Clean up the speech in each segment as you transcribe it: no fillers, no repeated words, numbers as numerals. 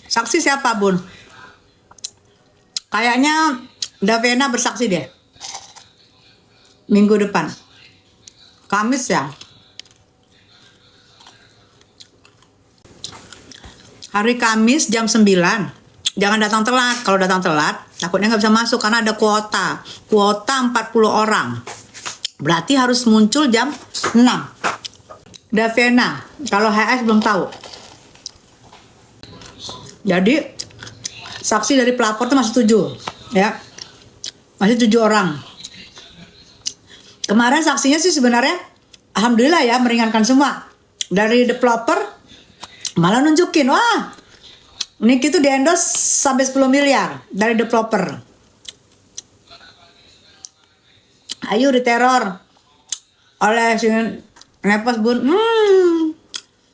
Saksi siapa, Bun? Kayaknya Davena bersaksi deh. Minggu depan. Kamis ya. Hari Kamis jam 9. Jangan datang telat. Kalau datang telat, takutnya nggak bisa masuk karena ada kuota. Kuota 40 orang. Berarti harus muncul jam 6. Davena, kalau HS belum tahu. Jadi, saksi dari pelapor itu masih 7. Ya. Masih 7 orang. Kemarin saksinya sih sebenarnya alhamdulillah ya meringankan semua. Dari developer malah nunjukin, wah Niki itu di endorse sampai 10 miliar dari developer. Ayo diteror oleh si Nepos, Bun.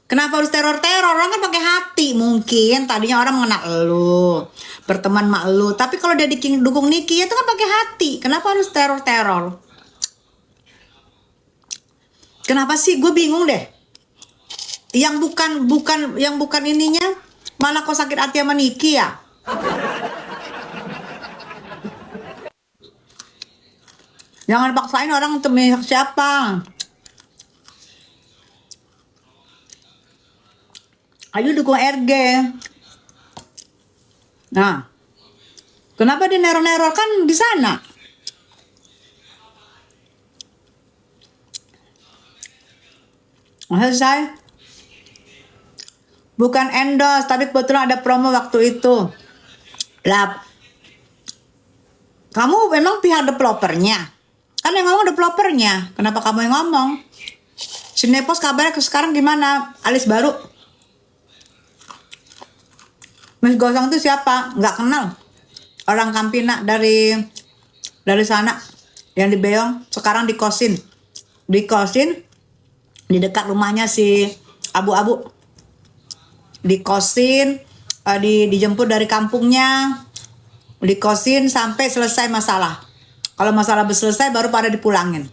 Kenapa harus teror-teror? Orang kan pakai hati. Mungkin tadinya orang mengenal lu, berteman sama lu. Tapi kalau dia dukung Niki itu kan pakai hati. Kenapa harus teror-teror? Kenapa sih? Gue bingung deh. Yang bukan ininya malah kok sakit hati sama Niki ya? Jangan paksain orang untuk memihak siapa. Ayo dukung RG. Nah, kenapa dia neror-neror kan di sana? Selesai. Bukan endorse, tapi kebetulan ada promo waktu itu. Lah, kamu memang pihak developernya. Kan yang ngomong developernya. Kenapa kamu yang ngomong? Si Nepos kabarnya sekarang gimana? Alis baru? Mas Gosong itu siapa? Nggak kenal. Orang Kampina dari sana. Yang di Beong. Sekarang dikosin. Di dekat rumahnya si Abu-Abu. Dikosin. Dijemput dari kampungnya. Dikosin sampai selesai masalah. Kalau masalah selesai baru pada dipulangin.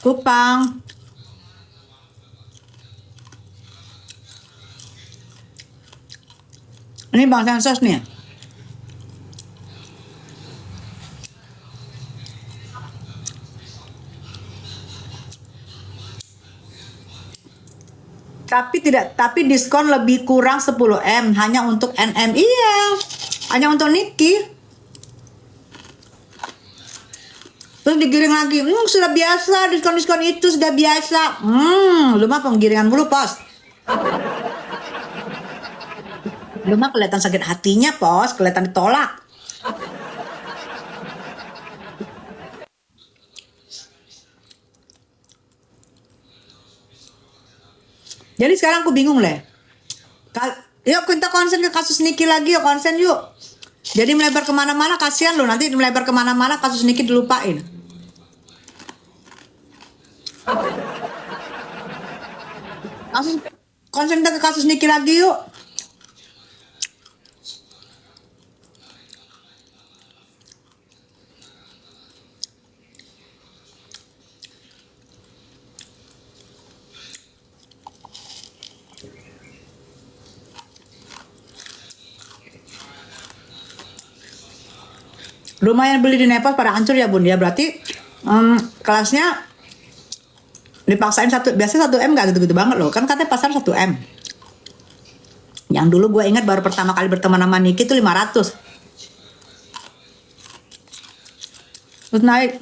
Kupang. Ini Bang Sensos nih. Tapi diskon lebih kurang 10M hanya untuk NM. Iya. Hanya untuk Niki. Terus digiring lagi. Sudah biasa diskon-diskon itu sudah biasa. Lu mah penggiringan mulu, Pos. Lu mah kelihatan sakit hatinya, Pos, kelihatan ditolak. Jadi sekarang aku bingung leh. Yuk kita konsen ke kasus Niki lagi, yuk konsen yuk. Jadi melebar kemana-mana, kasihan lu nanti melebar kemana-mana kasus Niki dilupain. Konsen ke kasus Niki lagi yuk. Rumah yang beli di Nepal pada hancur ya, Bun ya. Berarti kelasnya dipaksain biasanya 1M gak gitu-gitu banget loh. Kan katanya pasar 1M. Yang dulu gue ingat baru pertama kali berteman sama Niki itu 500. Terus naik.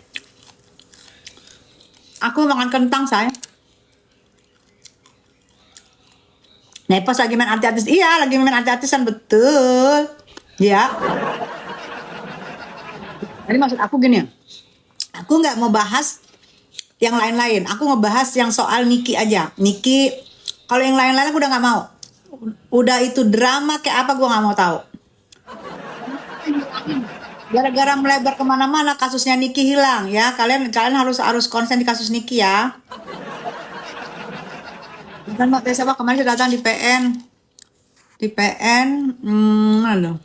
Aku makan kentang, say. Nepos lagi main artis. Iya, lagi main artisan, betul. Ya. Jadi maksud aku gini, aku nggak mau bahas yang lain-lain. Aku mau bahas yang soal Niki aja. Niki, kalau yang lain-lain aku udah nggak mau. Udah itu drama kayak apa gue nggak mau tahu. Gara-gara melebar kemana-mana kasusnya Niki hilang ya. Kalian harus konsen di kasus Niki ya. Kan Mbak Tessa kemarin saya datang di PN. Di PN, mana loh?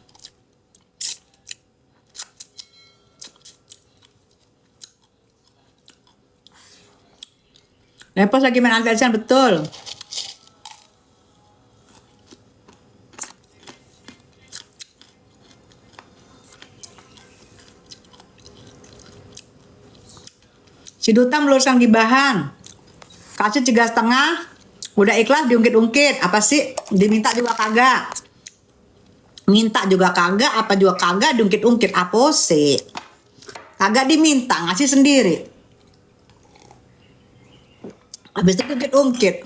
Lepos lagi main anti-asian, betul. Si Duta meluruskan gibahan. Kasih 3,5. Udah ikhlas diungkit-ungkit. Apa sih? Diminta juga kagak. Minta juga kagak, apa juga kagak, diungkit-ungkit. Apa sih? Kagak diminta, ngasih sendiri. Habis itu diungkit-ungkit.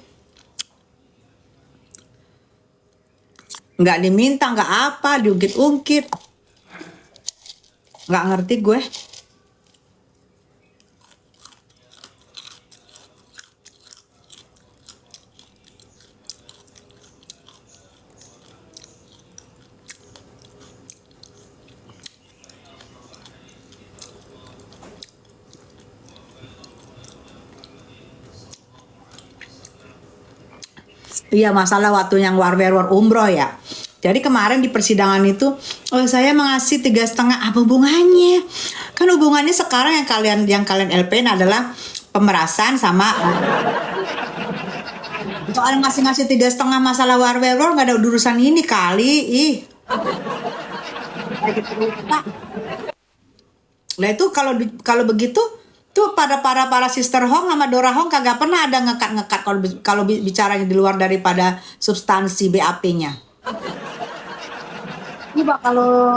Nggak diminta, nggak apa, diungkit-ungkit. Nggak ngerti gue. Iya, masalah waktu yang war umroh ya. Jadi kemarin di persidangan itu, saya mengasih 3,5. Apa hubungannya? Kan hubungannya sekarang yang kalian LPN adalah pemerasan sama soal ngasih 3,5 masalah war nggak ada urusan ini kali. Ih. Nah itu kalau begitu tuh para sister Hong sama Dora Hong kagak pernah ada ngekat kalau bicaranya di luar daripada substansi BAP-nya. Coba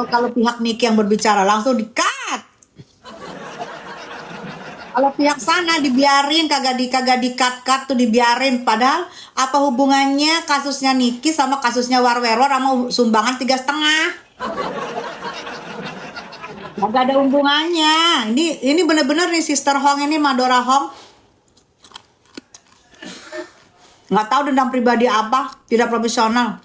kalau pihak Niki yang berbicara langsung di-cut. Kalau pihak sana dibiarin, kagak di-cut tuh dibiarin. Padahal apa hubungannya kasusnya Niki sama kasusnya war sama sumbangan 3,5? Gak ada hubungannya. Ini bener-bener nih Sister Hong ini Madora Hong. Nggak tahu dendam pribadi apa, tidak profesional.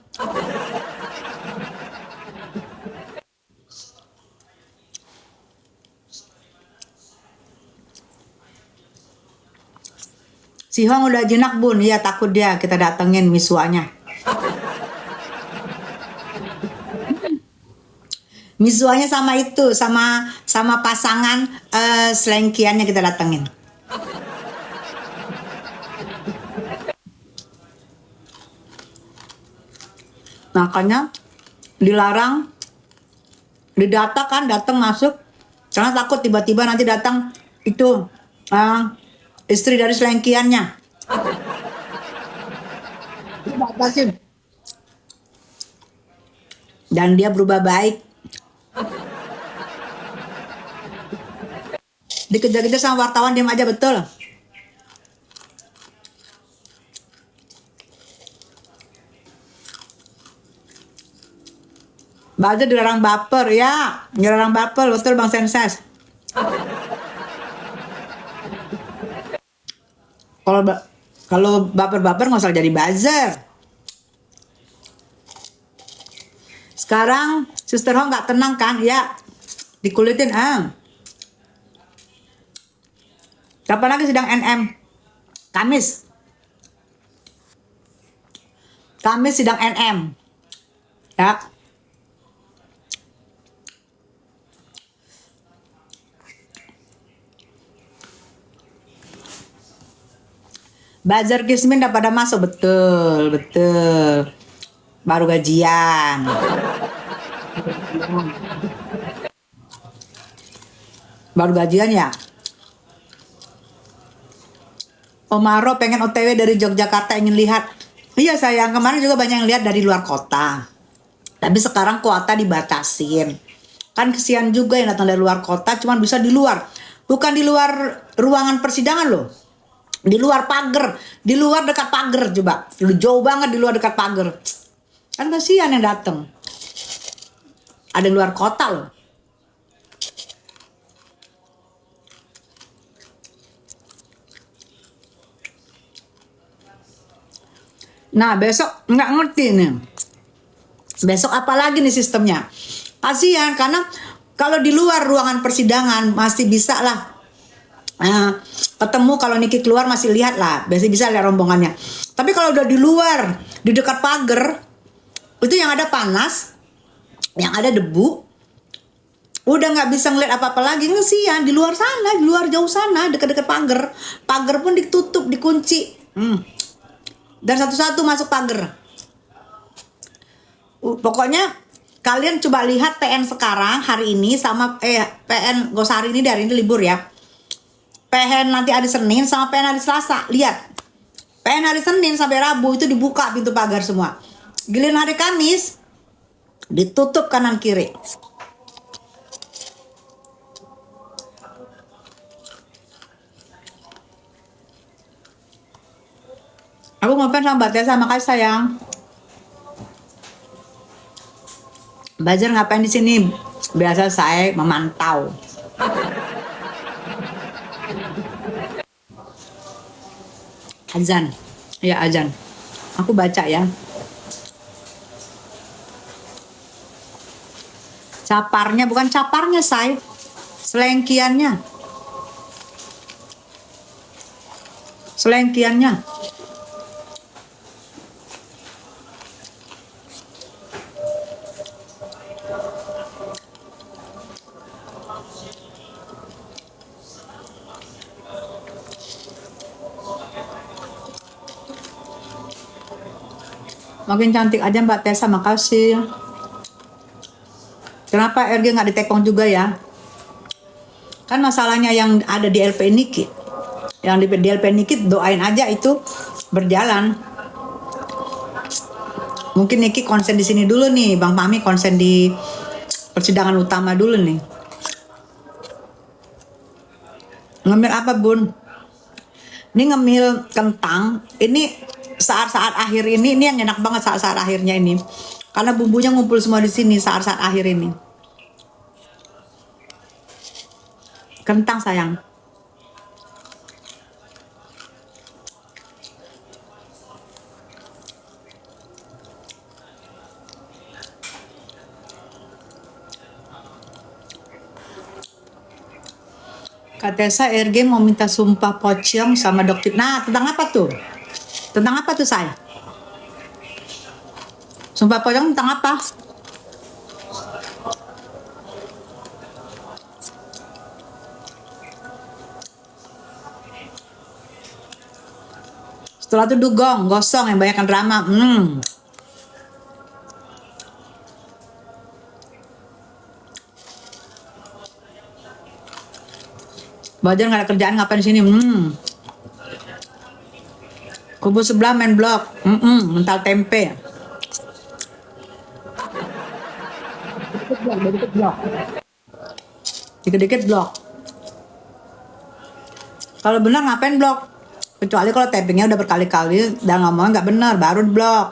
Si Hong udah jinak bun, ya takut dia kita datengin misuanya. Misuanya sama itu, sama pasangan selengkiannya kita datengin. Makanya dilarang, didata kan, datang masuk, karena takut tiba-tiba nanti datang itu istri dari selengkiannya. Batasin. Dan dia berubah baik. Dikejar-kejar sama wartawan, diam aja, betul. Buzzer dilarang baper, ya. Dilarang baper, betul Bang Senses. Kalau baper-baper nggak usah jadi buzzer. Sekarang Sister Hong nggak tenang kan? Ya, dikulitin Kapan lagi sidang NM? Kamis sidang NM. Ya. Bazar Kismin udah pada masuk, betul. Baru gajian. Baru gajian ya. Omaro pengen OTW dari Yogyakarta, ingin lihat. Iya sayang, kemarin juga banyak yang lihat dari luar kota. Tapi sekarang kuota dibatasin. Kan kesian juga yang datang dari luar kota, cuman bisa di luar. Bukan di luar ruangan persidangan loh. Di luar pagar, di luar dekat pagar coba. Jauh banget di luar dekat pagar. Kan kesian yang datang. Ada di luar kota loh. Nah besok nggak ngerti nih. Besok apa lagi nih sistemnya? Kasihan karena kalau di luar ruangan persidangan masih bisa lah ketemu, kalau Niki keluar masih lihat lah, masih bisa lihat rombongannya. Tapi kalau udah di luar, di dekat pagar, itu yang ada panas, yang ada debu, Udah nggak bisa ngeliat apa-apa lagi, ngesian di luar sana, di luar jauh sana, deket-deket pagar. Pagar pun ditutup, dikunci. Dan satu-satu masuk pagar. Pokoknya kalian coba lihat PN sekarang hari ini sama PN gak usah hari ini, dari ini libur ya. PN nanti hari Senin sama PN hari Selasa. Lihat. PN hari Senin sampai Rabu itu dibuka pintu pagar semua. Giliran hari Kamis ditutup kanan kiri. Aku ngefans sama Mbak Tessa, makasih sayang. Bajar ngapain di sini? Biasa saya memantau. Azan. Ya azan. Aku baca ya. Caparnya, bukan caparnya say. Selengkiannya. Selengkiannya. Makin cantik aja Mbak Tessa, makasih. Kenapa RG nggak ditekong juga ya? Kan masalahnya yang ada di LP Niki. Yang di LP Niki doain aja itu berjalan. Mungkin Niki konsen di sini dulu nih, Bang Pami konsen di persidangan utama dulu nih. Ngemil apa Bun? Ini ngemil kentang. Ini saat-saat akhir ini yang enak banget saat-saat akhirnya ini. Karena bumbunya ngumpul semua di sini saat-saat akhir ini. Kentang sayang. Kak Tessa RG mau minta sumpah pocong sama dokter. Nah, tentang apa tuh? Tentang apa tuh saya? Sumpah pocong tentang apa? Setelah itu dugong, gosong yang banyakkan drama. Bajar nggak ada kerjaan, ngapain di sini? Kubu sebelah main blok. Mental tempe. Dikit-dikit blok. Kalau benar ngapain blok? Kecuali kalau tappingnya udah berkali-kali dan ngomongnya nggak benar, baru di blok.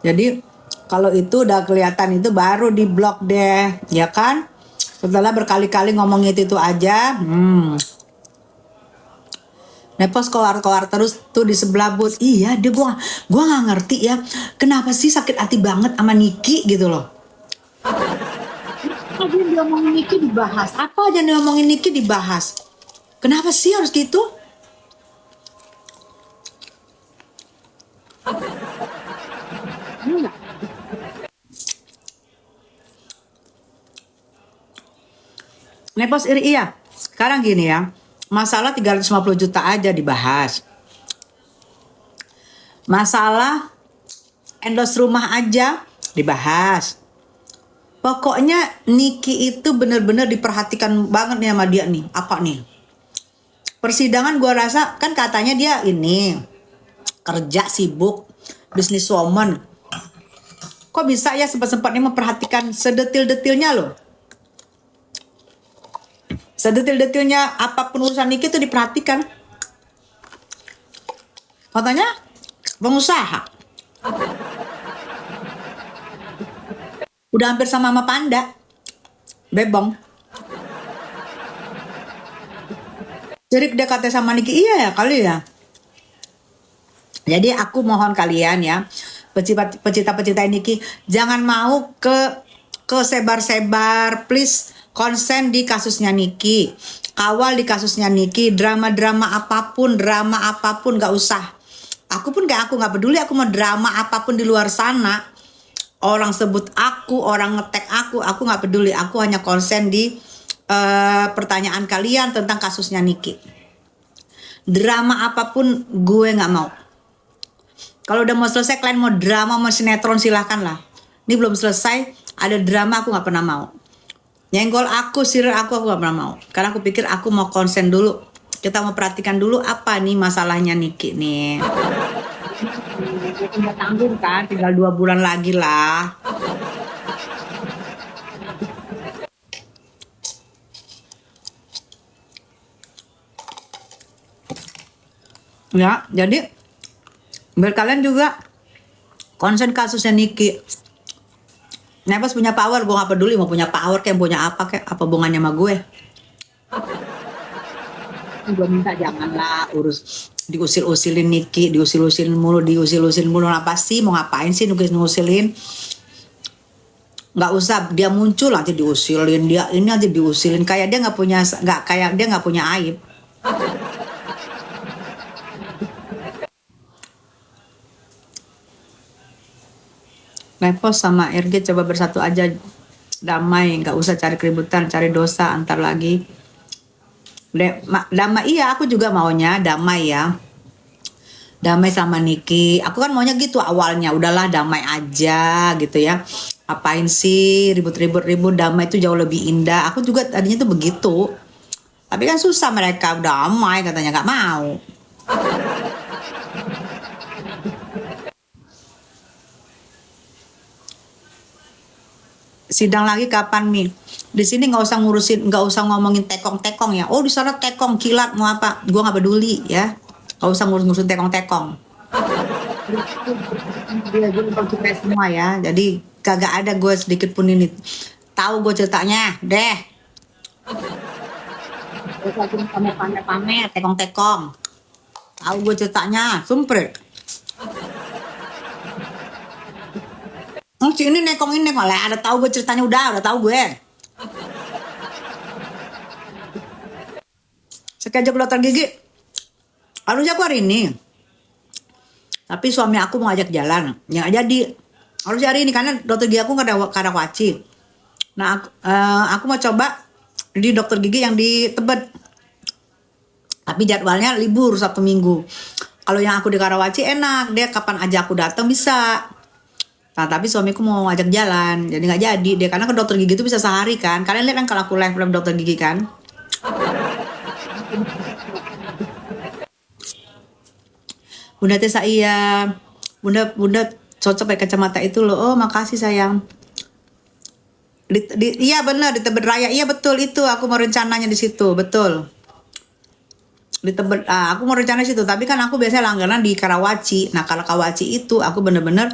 Jadi kalau itu udah kelihatan itu baru di blok deh, ya kan? Setelah berkali-kali ngomong itu aja, nepos keluar-keluar terus tuh di sebelah booth. Iya, gua nggak ngerti ya, kenapa sih sakit hati banget sama Niki gitu loh. Apa aja yang diomongin Niki dibahas? Apa aja yang diomongin Niki dibahas? Kenapa sih harus gitu? Nepos iri iya. Sekarang gini ya, masalah 350 juta aja dibahas. Masalah endorse rumah aja dibahas. Pokoknya Niki itu bener-bener diperhatikan banget nih sama dia nih. Apa nih? Persidangan gua rasa kan katanya dia ini kerja sibuk, businesswoman. Kok bisa ya sempat-sempatnya memperhatikan sedetil-detilnya loh. Sedetil-detilnya apapun urusan Niki itu diperhatikan. Katanya pengusaha. Udah hampir sama Panda. Bebong. Jadi dia kata sama Niki, iya ya kali ya. Jadi aku mohon kalian ya, pecinta-pecinta Niki, jangan mau ke sebar-sebar, please. konsen di kasusnya Niki, kawal di kasusnya Niki, drama apapun gak usah. Aku pun kayak aku gak peduli, aku mau drama apapun di luar sana, orang sebut aku, orang ngetek aku gak peduli. Aku hanya konsen di pertanyaan kalian tentang kasusnya Niki. Drama apapun gue gak mau. Kalau udah mau selesai, kalian mau drama, mau sinetron, silahkan lah. Ini belum selesai, ada drama, aku gak pernah mau. Nyenggol aku, sirir aku gak pernah mau. Karena aku pikir aku mau konsen dulu. Kita mau perhatikan dulu apa nih masalahnya Niki nih. Udah tanggung kan, tinggal 2 bulan lagi lah. Ya, jadi biar kalian juga konsen kasusnya Niki. Nepos punya power, gue gak peduli mau punya power kayak punya apa hubungannya sama gue. Gue minta janganlah urus diusil-usilin Niki, diusil-usilin mulu, apa sih, mau ngapain sih ngusilin? Nggak usah dia muncul nanti diusilin, dia ini nanti diusilin, kayak dia nggak punya aib. Lepos sama RG coba bersatu aja, damai, nggak usah cari keributan, cari dosa antar lagi. Damai, iya aku juga maunya damai ya, damai sama Niki. Aku kan maunya gitu awalnya, udahlah damai aja gitu ya, apain sih ribut, damai itu jauh lebih indah. Aku juga tadinya tuh begitu, tapi kan susah, mereka damai katanya nggak mau. Sidang lagi kapan Mi? Di sini nggak usah ngomongin tekong ya. Oh di sana tekong kilat mau apa? Gua nggak peduli ya. Nggak usah ngurusin tekong. Dia gue kita semua ya. Jadi kagak ada gue sedikit pun ini. Tahu gue ceritanya deh. Gue lagi pamer tekong. Tahu gue ceritanya, sumpret. Si ini nekong lah, ada tahu gue ceritanya, udah tahu gue. Sekejap dokter gigi. Harusnya aku hari ini. Tapi suami aku mau ajak jalan. Yang jadi harusnya hari ini karena dokter gigi aku Karawaci. Nah, aku mau coba di dokter gigi yang di Tebet. Tapi jadwalnya libur Sabtu Minggu. Kalau yang aku di Karawaci enak, dia kapan aja aku datang bisa. Nah, tapi suamiku mau ngajak jalan, jadi nggak jadi dia, karena ke dokter gigi itu bisa sehari kan. Kalian lihat kan kalau aku live dokter gigi kan. Bunda Tessa, iya. Bunda cocok pakai kacamata itu loh. Oh, makasih sayang. Iya benar, di Tebet Raya. Iya betul itu. Aku mau rencananya di situ, betul. Di Tebet, aku mau rencana di situ. Tapi kan aku biasanya langganan di Karawaci. Nah, kalau Karawaci itu aku bener-bener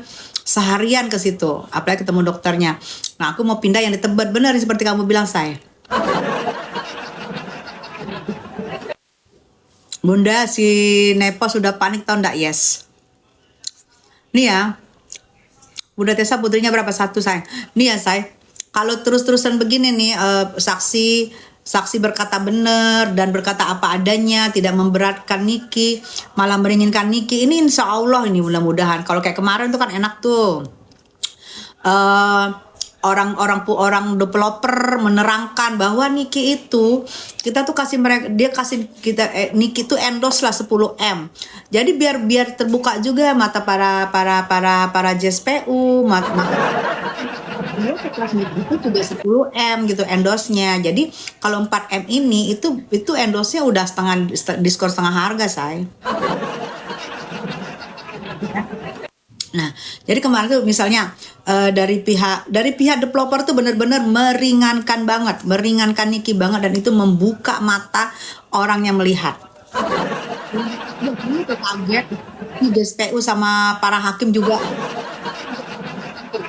seharian ke situ, apalagi ketemu dokternya. Nah, aku mau pindah yang di Tebet, bener seperti kamu bilang saya. Bunda, si Nepos sudah panik tau ndak? Yes. Nih ya, Bunda Tessa putrinya berapa? 1 sayang. Nih ya say, kalau terus-terusan begini nih, saksi berkata benar dan berkata apa adanya, tidak memberatkan Niki, malah meringankan Niki. Ini insya Allah ini mudah-mudahan. Kalau kayak kemarin tuh kan enak tuh. Orang developer menerangkan bahwa Niki itu kita tuh kasih kita Niki itu endorse lah 10M. Jadi biar terbuka juga mata para JSPU, mata kelas itu juga 10M gitu endorse-nya. Jadi kalau 4M ini itu endorse-nya udah diskon setengah harga, say. Nah, jadi kemarin tuh misalnya dari pihak developer tuh benar-benar meringankan Niki banget, dan itu membuka mata orang yang melihat. Ini kaget, ini JSPU sama para hakim juga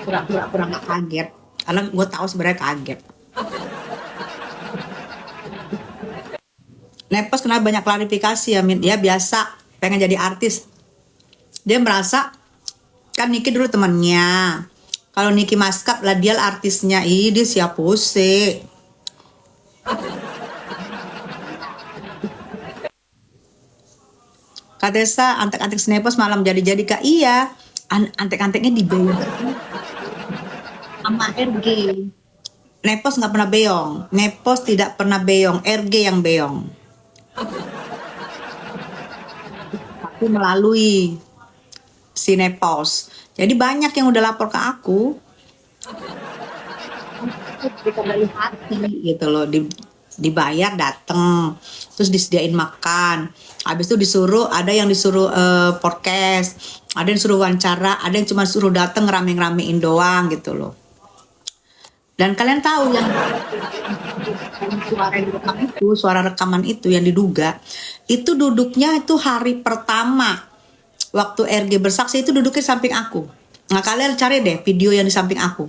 pura-pura nggak kaget, karena gue tahu sebenarnya kaget. Nepos kenapa banyak klarifikasi ya, Min? Dia biasa pengen jadi artis. Dia merasa kan Niki dulu temannya. Kalau Niki maskap lah dia artisnya, dia siapa sih? Kak Tessa, antek-antek Snapos malam jadi-jadi Kak. Iya, antek-anteknya di beyong sama RG. Nepos nggak pernah beyong. Nepos tidak pernah beyong. RG yang beyong. Tapi melalui si Nepos. Jadi banyak yang udah lapor ke aku. Kita dari hati gitu loh, dibayar dateng, terus disediain makan, habis itu disuruh, ada yang disuruh podcast, ada yang disuruh wawancara, ada yang cuma suruh dateng rame-ramein doang gitu loh. Dan kalian tahu yang suara yang direkam itu, suara rekaman itu yang diduga, itu duduknya itu hari pertama waktu RG bersaksi itu duduknya di samping aku. Nah kalian cari deh video yang di samping aku.